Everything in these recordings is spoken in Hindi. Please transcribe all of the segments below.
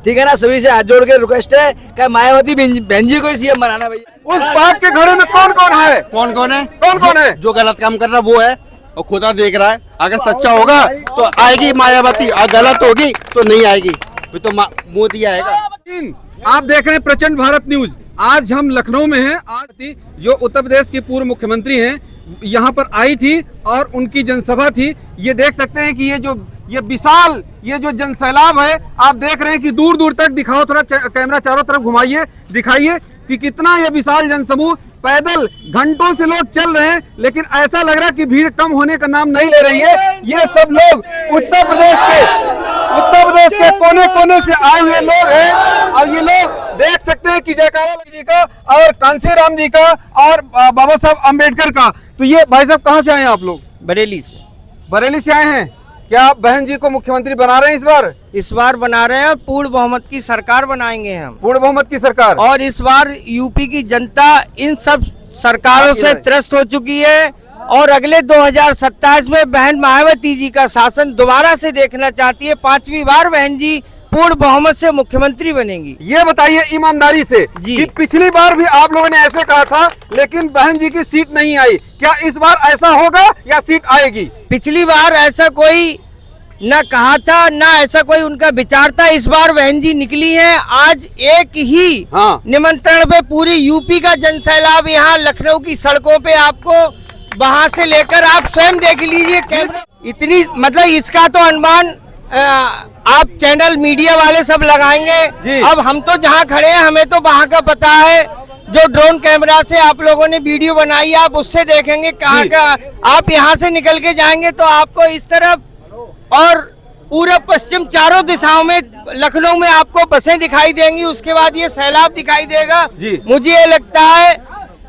ठीक है ना। सभी से हाथ जोड़ के रिक्वेस्ट है कि मायावती बहन जी को ही सीएम बनाना भैया। उस पार्क के घड़े में कौन कौन है? कौन कौन है? कौन कौन है? जो गलत काम कर रहा वो है और खुदा देख रहा है। अगर सच्चा होगा तो आएगी मायावती, और गलत होगी तो नहीं आएगी, फिर तो मोदी आएगा। आप देख रहे हैं प्रचंड भारत न्यूज। आज हम लखनऊ में हैं। आज जो उत्तर प्रदेश की पूर्व मुख्यमंत्री हैं यहाँ पर आई थी और उनकी जनसभा थी। ये देख सकते हैं कि ये विशाल ये जो जनसैलाब है, आप देख रहे हैं कि दूर दूर तक दिखाओ, थोड़ा कैमरा चारों तरफ घुमाइए, दिखाइए कि कितना ये विशाल जनसमूह पैदल घंटों से लोग चल रहे हैं, लेकिन ऐसा लग रहा है कि भीड़ कम होने का नाम नहीं ले रही है। ये सब लोग उत्तर प्रदेश के कोने कोने से आए हुए लोग हैं और ये लोग देख सकते हैं कि जयकारा जी का और कांसीराम जी का और बाबा साहब अम्बेडकर का। तो ये भाई साहब कहाँ से आए हैं आप लोग? बरेली से। बरेली से आए हैं। क्या आप बहन जी को मुख्यमंत्री बना रहे हैं इस बार? इस बार बना रहे हैं, पूर्ण बहुमत की सरकार बनाएंगे हम। पूर्ण बहुमत की सरकार। और इस बार यूपी की जनता इन सब सरकारों से त्रस्त हो चुकी है और अगले 2027 में बहन मायावती जी का शासन दोबारा से देखना चाहती है। 5वीं बार बहन जी पूर्ण बहुमत से मुख्यमंत्री बनेंगी। ये बताइए ईमानदारी से कि पिछली बार भी आप लोगों ने ऐसे कहा था लेकिन बहन जी की सीट नहीं आई, क्या इस बार ऐसा होगा या सीट आएगी? पिछली बार ऐसा कोई न कहा था, न ऐसा कोई उनका विचार था। इस बार बहन जी निकली हैं। आज एक ही निमंत्रण पे पूरी यूपी का जनसैलाब यहाँ लखनऊ की सड़कों पे आपको वहां से लेकर आप स्वयं देख लीजिए। इतनी मतलब इसका तो अनुमान आप चैनल मीडिया वाले सब लगाएंगे। अब हम तो जहाँ खड़े हैं हमें तो वहाँ का पता है। जो ड्रोन कैमरा से आप लोगों ने वीडियो बनाई आप उससे देखेंगे कहाँ का। आप यहाँ से निकल के जाएंगे तो आपको इस तरफ और पूरब पश्चिम चारों दिशाओं में लखनऊ में आपको बसें दिखाई देंगी। उसके बाद ये सैलाब दिखाई देगा। मुझे ये लगता है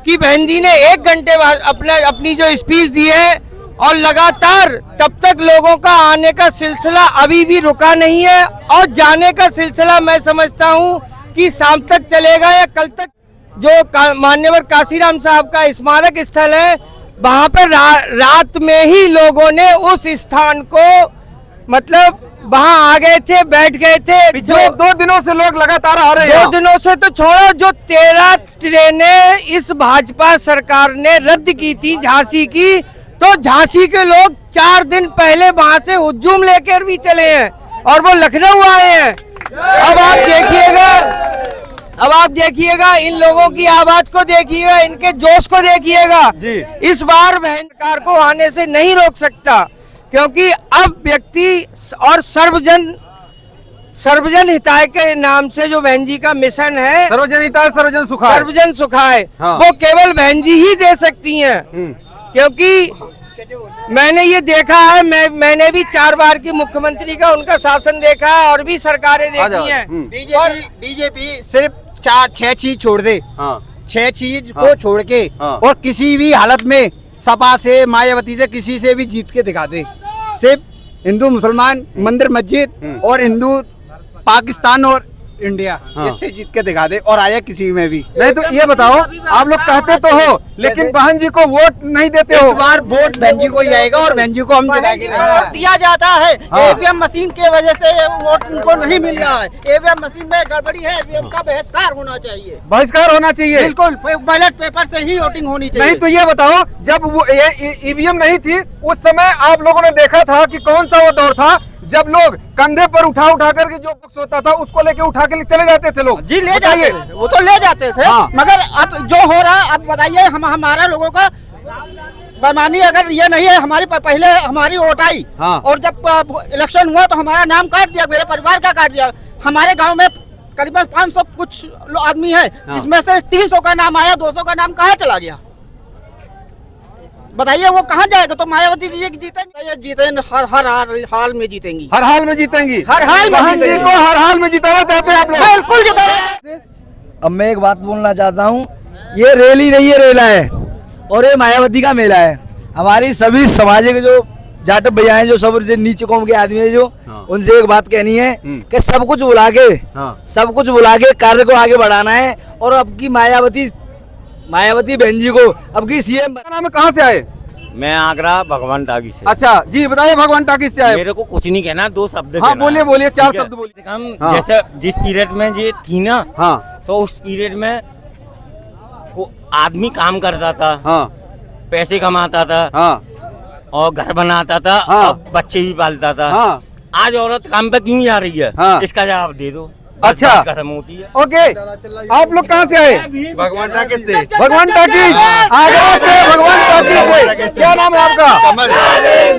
कि बहन जी ने 1 घंटे बाद अपनी जो स्पीच दी है और लगातार तब तक लोगों का आने का सिलसिला अभी भी रुका नहीं है और जाने का सिलसिला मैं समझता हूं कि शाम तक चलेगा या कल तक। जो मान्यवर कांसीराम साहब का स्मारक स्थल है वहां पर रात में ही लोगों ने उस स्थान को मतलब वहां आ गए थे, बैठ गए थे। जो 2 दिनों से लोग लगातार आ रहे हैं। 2 दिनों से तो छोड़ो, जो 13 ट्रेनें इस भाजपा सरकार ने रद्द की थी झांसी की, तो झांसी के लोग 4 दिन पहले वहां से हुजूम लेकर भी चले हैं और वो लखनऊ आए हैं। अब आप देखिएगा इन लोगों की आवाज को देखिएगा, इनके जोश को देखिएगा। इस बार बहन सरकार को आने से नहीं रोक सकता क्योंकि अब व्यक्ति और सर्वजन हिताय के नाम से जो बहन जी का मिशन है, सर्वजन हिताय सर्वजन सुखाय, वो केवल बहन जी ही दे सकती हैं। क्योंकि मैंने ये देखा है, मैंने भी 4 बार की मुख्यमंत्री का उनका शासन देखा है और भी सरकारें देखी हैं। बीजेपी सिर्फ 4-6 चीज छोड़ दे, 6 चीज को छोड़ के और किसी भी हालत में सपा से मायावती से किसी से भी जीत के दिखा दे। सिर्फ हिंदू मुसलमान मंदिर मस्जिद और हिंदू पाकिस्तान और इंडिया इससे जीत के दिखा दे और आया किसी में भी नहीं। तो ये बताओ, आप लोग कहते तो हो लेकिन बहन जी को वोट नहीं देते हो। इस बार वोट बहन जी को ही आएगा और बहन जी को हम दिया जाता है। ईवीएम मशीन के वजह से वोट उनको नहीं मिल रहा है। ईवीएम मशीन में गड़बड़ी है, ईवीएम का बहिष्कार होना चाहिए। बहिष्कार होना चाहिए, बिल्कुल। बैलेट पेपर से ही वोटिंग होनी चाहिए। नहीं तो ये बताओ, जब वो ईवीएम नहीं थी उस समय आप लोगों ने देखा था कि कौन सा वो दौर था जब लोग कंधे पर उठा करके जो बक्स होता था उसको लेके उठा के चले जाते थे लोग। जी ले जाते थे, वो तो ले जाते थे। मगर अब जो हो रहा है, अब बताइए हमारा लोगों का बेईमानी अगर ये नहीं है। हमारी पहले हमारी वोट आई और जब इलेक्शन हुआ तो हमारा नाम काट दिया, मेरे परिवार का काट दिया। हमारे गाँव में करीबन 500 कुछ आदमी है, जिसमें से 300 का नाम आया, 200 का नाम कहाँ चला गया? बताइए वो कहाँ जाएगा? तो मायावती जी जीतेंगे, हर हाल में जीतेंगी। हर हाल में जीतेंगी। हर हाल में जिताना चाहते हैं आप लोग? बिल्कुल जिताना। अब मैं एक बात बोलना चाहता हूँ, ये रैली नहीं है, रेला है और ये मायावती का मेला है। हमारी सभी समाज के जो जाट भैया हैं, जो सब नीचे कौम के आदमी है, जो उनसे एक बात कहनी है कि सब कुछ बुला के कार्य को आगे बढ़ाना है। और अब की मायावती बहन जी को अब की सीएम। नाम कहाँ से आए? मैं आगरा भगवान टागी से। अच्छा जी, बताइए भगवान टाकीज से आए। मेरे को कुछ नहीं कहना, 2 शब्द हाँ कहना बोलिए है। बोलिए, 4 ठीक है? शब्द बोलिए। हम हाँ। जैसे जिस पीरियड में ये थी ना, हाँ तो उस पीरियड में को आदमी काम करता था, हाँ पैसे कमाता था हाँ और घर बनाता था हाँ। और बच्चे भी पालता था। हाँ। आज औरत काम पे क्यों जा रही है? हाँ। इसका जवाब दे दो। बस अच्छा। बात खत्म होती है। ओके, आप लोग कहाँ से आए? भगवान टाकीज से। भगवान टाकीज, आगरा के भगवान टाकीज से। क्या नाम है आपका? कमल।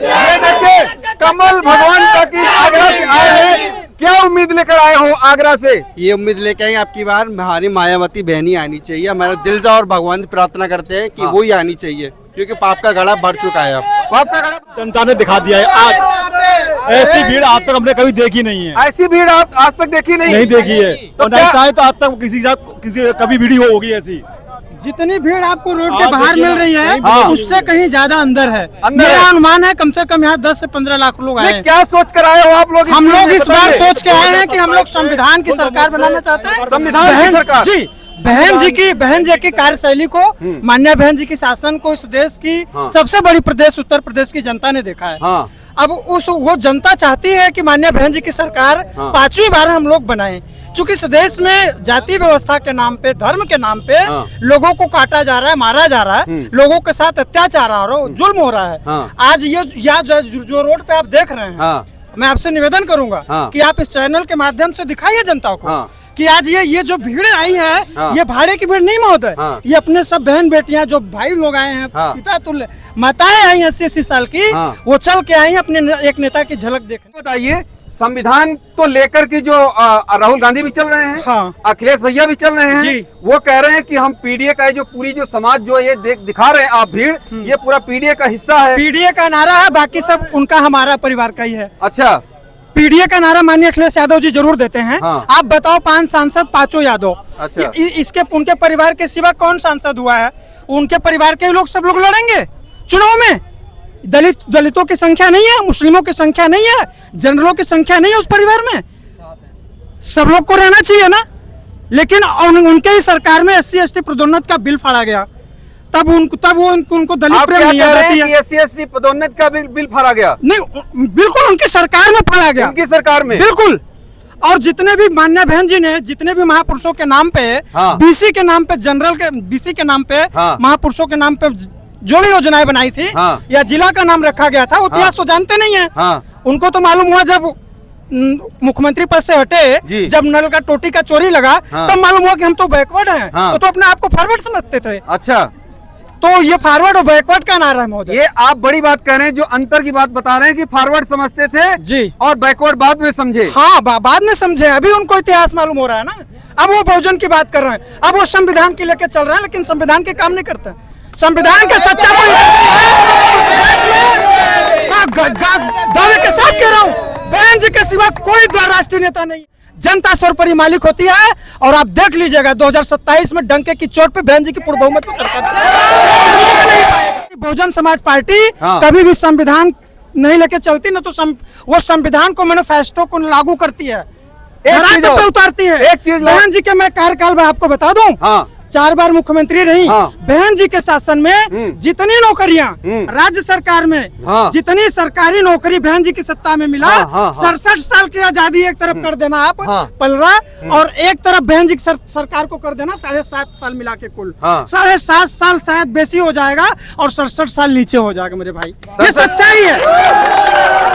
ये देखिए, कमल भगवान टाकीज आगरा से आए हैं। क्या उम्मीद लेकर आए हो आगरा से? ये उम्मीद लेके आए आपकी बार हमारी मायावती बहनी आनी चाहिए। हमारा दिल से और भगवान से प्रार्थना करते हैं कि वो ही आनी चाहिए, क्योंकि पाप का गड़ा बढ़ चुका है अब। पाप का गड़ा जनता ने दिखा दिया है। आज ऐसी भीड़ आज तक हमने कभी देखी नहीं है, ऐसी भीड़ आप आज तक देखी नहीं देखी है। तो और क्या- नहीं शायद तो आज तक किसी के साथ किसी कभी वीडियो होगी ऐसी। जितनी भीड़ आपको रोड के हाँ, बाहर देखिए मिल रही है हाँ। उससे कहीं ज्यादा अंदर है। अंदर मेरा है। अनुमान है कम से कम यहाँ 10 से 15 लाख लोग आए नहीं, हैं। क्या सोच कर आए हो आप लोग? हम लोग में इस बार बताइए। सोच के आए हैं कि हम लोग संविधान की सरकार बनाना चाहते हैं। संविधान की बहन- सरकार। जी, बहन जी की कार्यशैली को, माननीय बहन जी की शासन को इस देश की हाँ। सबसे बड़ी प्रदेश उत्तर प्रदेश की जनता ने देखा है। हाँ। अब वो जनता चाहती है कि माननीय बहन जी की सरकार हाँ। 5वीं बार हम लोग बनाएं। चूंकि इस देश में जाति व्यवस्था के नाम पे, धर्म के नाम पे हाँ। लोगों को काटा जा रहा है, मारा जा रहा है, लोगों के साथ अत्याचार हो रहा है, जुल्म हो रहा है। हाँ। आज ये जो रोड पे आप देख रहे हैं, हाँ। मैं आपसे निवेदन करूंगा हाँ। कि आप इस चैनल के माध्यम से दिखाइए जनता को हाँ। कि आज ये जो भीड़ आई है, हाँ। ये भाड़े की भीड़ नहीं महोदय। हाँ। ये अपने सब बहन बेटियां जो भाई लोग आए हैं, हाँ। पिता तुल्य माताएं आई हैं 80-80 साल की, हाँ। वो चल के आई हैं अपने एक नेता की झलक देखने। बताइए, संविधान तो लेकर के जो राहुल गांधी भी चल रहे हैं, हाँ। अखिलेश भैया भी चल रहे हैं जी। वो कह रहे हैं कि हम पीडीए का जो पूरी जो समाज जो ये दिखा रहे हैं आप भीड़, ये पूरा पीडीए का हिस्सा है। पीडीए का नारा है, बाकी सब उनका हमारा परिवार का ही है। अच्छा, पीडीए का नारा माननीय अखिलेश यादव जी जरूर देते हैं। हाँ। आप बताओ, 5 सांसद, 5 यादव। अच्छा। इसके उनके परिवार के सिवा कौन सांसद हुआ है? उनके परिवार के लोग सब लोग लड़ेंगे चुनाव में। दलितों की संख्या नहीं है, मुस्लिमों की संख्या नहीं है, जनरलों की संख्या नहीं है उस परिवार में। सब लोग को रहना चाहिए ना। लेकिन उनके ही सरकार में SC/ST पदोन्नत का बिल फाड़ा गया, तब उनको दलित आप प्रेम क्या नहीं कह याद रहे आती हैं है। कि SC/ST पदोन्नत का बिल फाड़ा गया? नहीं, बिल्कुल उनकी सरकार में फाड़ा गया, उनकी सरकार में? बिल्कुल। और जितने भी माननीय बहन जी ने जितने भी महापुरुषों के नाम पे, हाँ। बीसी के नाम पे, जनरल के बीसी के नाम पे, हाँ। महापुरुषों के नाम पे जो भी योजनाएं बनाई थी, हाँ। या जिला का नाम रखा गया था, वो इतिहास तो जानते नहीं है। हाँ। उनको तो मालूम हुआ जब मुख्यमंत्री पद से जी। हटे, जब नल का टोटी का चोरी लगा, हाँ। तब मालूम हुआ कि हम तो बैकवर्ड हैं। हाँ। तो अपने आप को फॉरवर्ड समझते थे। अच्छा, तो ये फॉरवर्ड और बैकवर्ड का नारा है महोदय। ये आप बड़ी बात कह रहे हैं, जो अंतर की बात बता रहे हैं कि फॉरवर्ड समझते थे जी, और बैकवर्ड बाद में समझे। हाँ, बाद में समझे। अभी उनको इतिहास मालूम हो रहा है ना। अब वो बहुजन की बात कर रहे हैं, अब वो संविधान की लेके चल रहे हैं, लेकिन संविधान के काम नहीं करते। संविधान का सच्चा कोई दावे के साथ कह रहा हूँ, बहन जी के सिवा कोई राष्ट्रीय नेता नहीं। जनता सर्वोपरि मालिक होती है। और आप देख लीजिएगा 2027 में डंके की चोट पे बहन जी की पूर्ण बहुमत में सरकार। बहुजन समाज पार्टी हाँ। कभी भी संविधान नहीं लेके चलती ना, तो वो संविधान को, मैनिफेस्टो को लागू करती है, धरातल पे उतारती है। एक चीज बहन जी के मैं कार्यकाल में आपको बता दूं, हाँ। 4 बार मुख्यमंत्री रही। हाँ। बहन जी के शासन में जितनी नौकरियां राज्य सरकार में, हाँ। जितनी सरकारी नौकरी बहन जी की सत्ता में मिला, हाँ, हाँ, हाँ। 67 साल की आजादी एक तरफ कर देना आप, हाँ। पलरा, और एक तरफ बहन जी की सरकार को कर देना 7.5 साल मिला के कुल। हाँ। 7.5 साल शायद बेसी हो जाएगा और 67 साल नीचे हो जाएगा मेरे भाई। ये सच्चाई है।